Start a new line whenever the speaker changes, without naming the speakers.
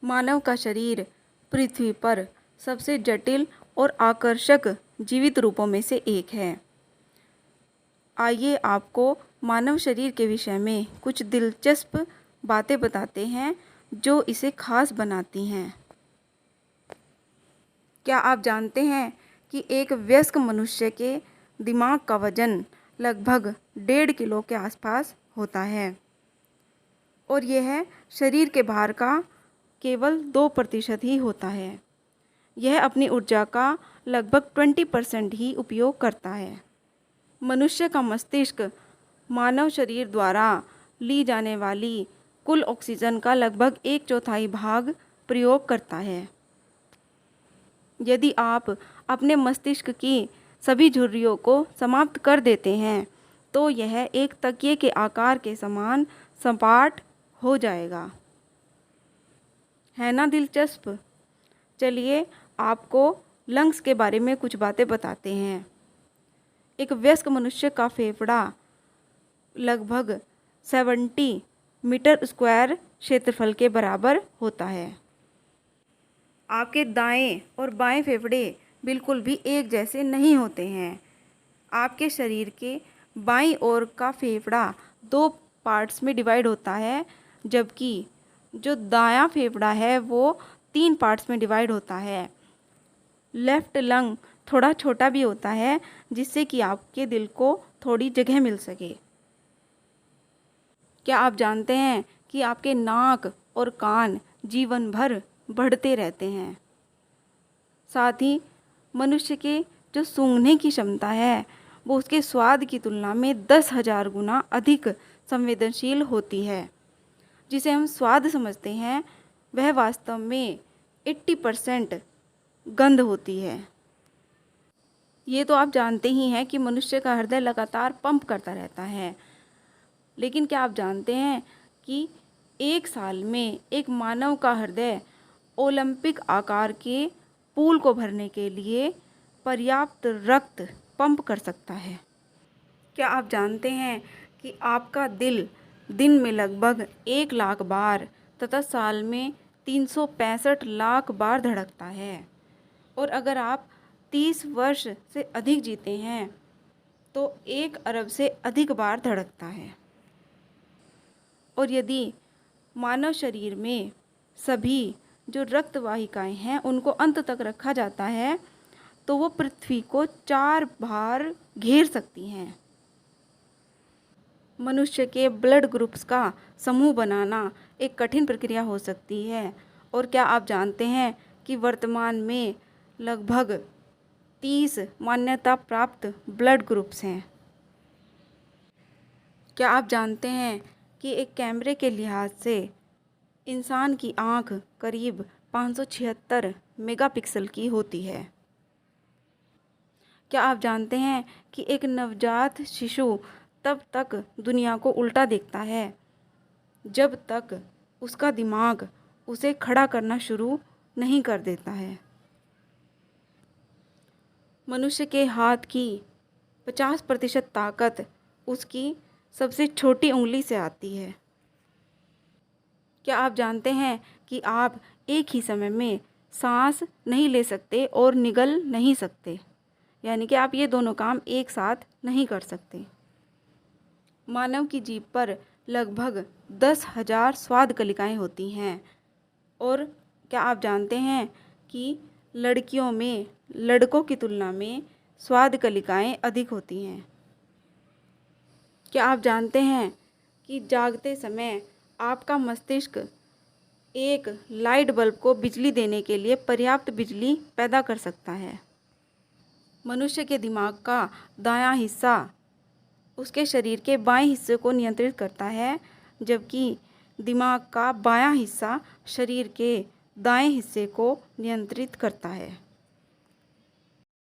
मानव का शरीर पृथ्वी पर सबसे जटिल और आकर्षक जीवित रूपों में से एक है। आइए आपको मानव शरीर के विषय में कुछ दिलचस्प बातें बताते हैं जो इसे खास बनाती हैं। क्या आप जानते हैं कि एक वयस्क मनुष्य के दिमाग का वजन लगभग 1.5 किलो के आसपास होता है और यह शरीर के भार का केवल 2% ही होता है। यह अपनी ऊर्जा का लगभग 20% ही उपयोग करता है। मनुष्य का मस्तिष्क मानव शरीर द्वारा ली जाने वाली कुल ऑक्सीजन का लगभग 1/4 भाग प्रयोग करता है। यदि आप अपने मस्तिष्क की सभी झुर्रियों को समाप्त कर देते हैं तो यह एक तकिए के आकार के समान सपाट हो जाएगा। है ना दिलचस्प? चलिए आपको लंग्स के बारे में कुछ बातें बताते हैं। एक वयस्क मनुष्य का फेफड़ा लगभग 70 मीटर स्क्वायर क्षेत्रफल के बराबर होता है। आपके दाएं और बाएं फेफड़े बिल्कुल भी एक जैसे नहीं होते हैं। आपके शरीर के बाईं ओर का फेफड़ा 2 पार्ट्स में डिवाइड होता है, जबकि जो दायां फेफड़ा है वो 3 पार्ट्स में डिवाइड होता है। लेफ्ट लंग थोड़ा छोटा भी होता है जिससे कि आपके दिल को थोड़ी जगह मिल सके। क्या आप जानते हैं कि आपके नाक और कान जीवन भर बढ़ते रहते हैं? साथ ही मनुष्य के जो सूंघने की क्षमता है वो उसके स्वाद की तुलना में 10,000 गुना अधिक संवेदनशील होती है। जिसे हम स्वाद समझते हैं वह वास्तव में 80% गंध होती है। ये तो आप जानते ही हैं कि मनुष्य का हृदय लगातार पंप करता रहता है, लेकिन क्या आप जानते हैं कि एक साल में एक मानव का हृदय ओलंपिक आकार के पूल को भरने के लिए पर्याप्त रक्त पंप कर सकता है। क्या आप जानते हैं कि आपका दिल दिन में लगभग 1 लाख बार तथा साल में 365 लाख बार धड़कता है, और अगर आप 30 वर्ष से अधिक जीते हैं तो 1 अरब से अधिक बार धड़कता है। और यदि मानव शरीर में सभी जो रक्त वाहिकाएं हैं उनको अंत तक रखा जाता है तो वो पृथ्वी को 4 बार घेर सकती हैं। मनुष्य के ब्लड ग्रुप्स का समूह बनाना एक कठिन प्रक्रिया हो सकती है। और क्या आप जानते हैं कि वर्तमान में लगभग 30 मान्यता प्राप्त ब्लड ग्रुप्स हैं। क्या आप जानते हैं कि एक कैमरे के लिहाज से इंसान की आँख करीब 576 मेगापिक्सल की होती है। क्या आप जानते हैं कि एक नवजात शिशु तब तक दुनिया को उल्टा देखता है जब तक उसका दिमाग उसे खड़ा करना शुरू नहीं कर देता है। मनुष्य के हाथ की 50% ताकत उसकी सबसे छोटी उंगली से आती है। क्या आप जानते हैं कि आप एक ही समय में सांस नहीं ले सकते और निगल नहीं सकते, यानी कि आप ये दोनों काम एक साथ नहीं कर सकते। मानव की जीभ पर लगभग 10,000 स्वाद कलिकाएं होती हैं। और क्या आप जानते हैं कि लड़कियों में लड़कों की तुलना में स्वाद कलिकाएं अधिक होती हैं? क्या आप जानते हैं कि जागते समय आपका मस्तिष्क एक लाइट बल्ब को बिजली देने के लिए पर्याप्त बिजली पैदा कर सकता है? मनुष्य के दिमाग का दायां हिस्सा उसके शरीर के बाएं हिस्से को नियंत्रित करता है, जबकि दिमाग का बायां हिस्सा शरीर के दाएं हिस्से को नियंत्रित करता है।